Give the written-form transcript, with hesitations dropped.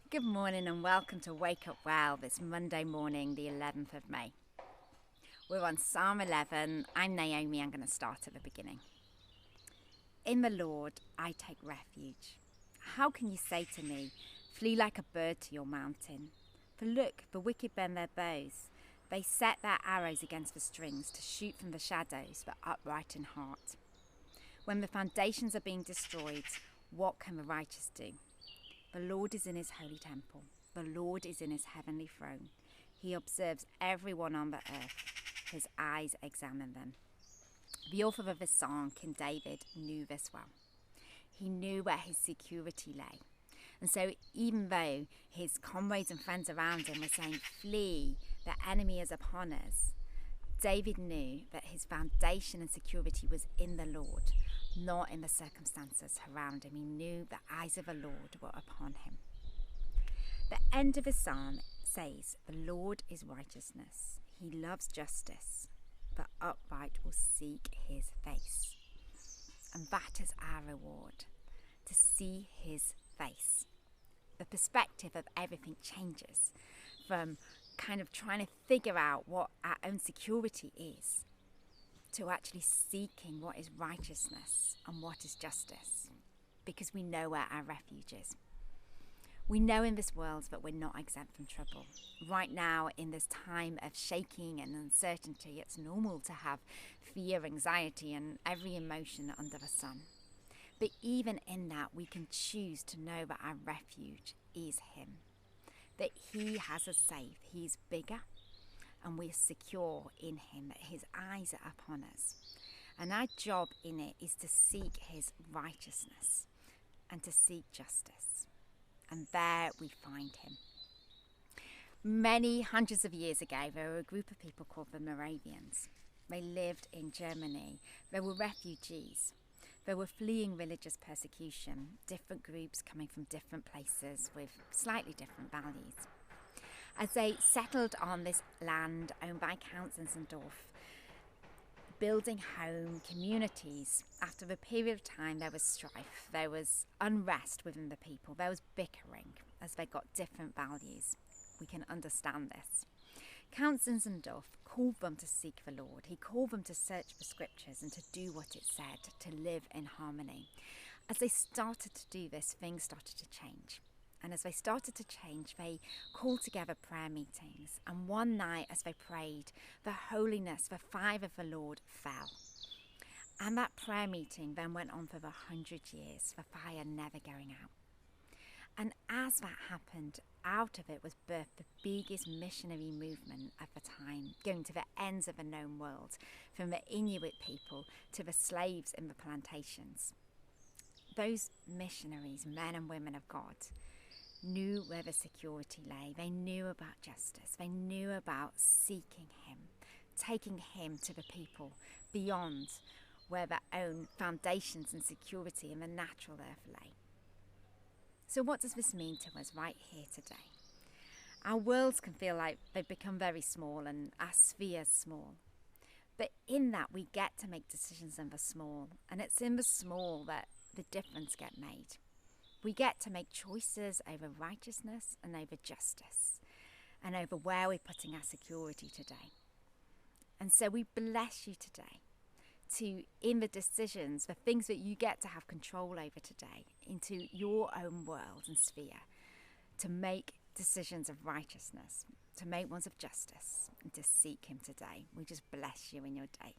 Good morning and welcome to Wake Up Well this Monday morning, the 11th of May. We're on Psalm 11. I'm Naomi. I'm going to start at the beginning. In the Lord, I take refuge. How can you say to me, flee like a bird to your mountain? For look, the wicked bend their bows. They set their arrows against the strings to shoot from the shadows, the upright in heart. When the foundations are being destroyed, what can the righteous do? The Lord is in his holy temple. The Lord is in his heavenly throne. He observes everyone on the earth. His eyes examine them. The author of this song, King David, knew this well. He knew where his security lay. And so even though his comrades and friends around him were saying, flee, the enemy is upon us, David knew that his foundation and security was in the Lord, not in the circumstances around him. He knew the eyes of the Lord were upon him. The end of his psalm says, the Lord is righteousness. He loves justice. The upright will seek his face. And that is our reward, to see his face. The perspective of everything changes from kind of trying to figure out what our own security is to actually seeking what is righteousness and what is justice, because we know where our refuge is. We know in this world that we're not exempt from trouble. Right now, in this time of shaking and uncertainty, it's normal to have fear, anxiety, and every emotion under the sun. But even in that, we can choose to know that our refuge is him, that he has us safe, he's bigger, and we're secure in him, that his eyes are upon us. And our job in it is to seek his righteousness and to seek justice. And there we find him. Many hundreds of years ago, there were a group of people called the Moravians. They lived in Germany. They were refugees. They were fleeing religious persecution, different groups coming from different places with slightly different values. As they settled on this land owned by Count Zinzendorf, building home communities, after a period of time there was strife, there was unrest within the people, there was bickering as they got different values. We can understand this. Count Zinzendorf called them to seek the Lord. He called them to search the scriptures and to do what it said, to live in harmony. As they started to do this, things started to change. And as they started to change, they called together prayer meetings. And one night as they prayed, the holiness, the fire of the Lord fell. And that prayer meeting then went on for 100 years, the fire never going out. And as that happened, out of it was birthed the biggest missionary movement of the time, going to the ends of the known world, from the Inuit people to the slaves in the plantations. Those missionaries, men and women of God, knew where the security lay. They knew about justice. They knew about seeking him, taking him to the people beyond where their own foundations and security in the natural earth lay. So what does this mean to us right here today? Our worlds can feel like they've become very small and our spheres small. But in that we get to make decisions in the small, and it's in the small that the difference get made. We get to make choices over righteousness and over justice and over where we're putting our security today. And so we bless you today to, in the decisions, the things that you get to have control over today, into your own world and sphere, to make decisions of righteousness, to make ones of justice, and to seek him today. We just bless you in your day.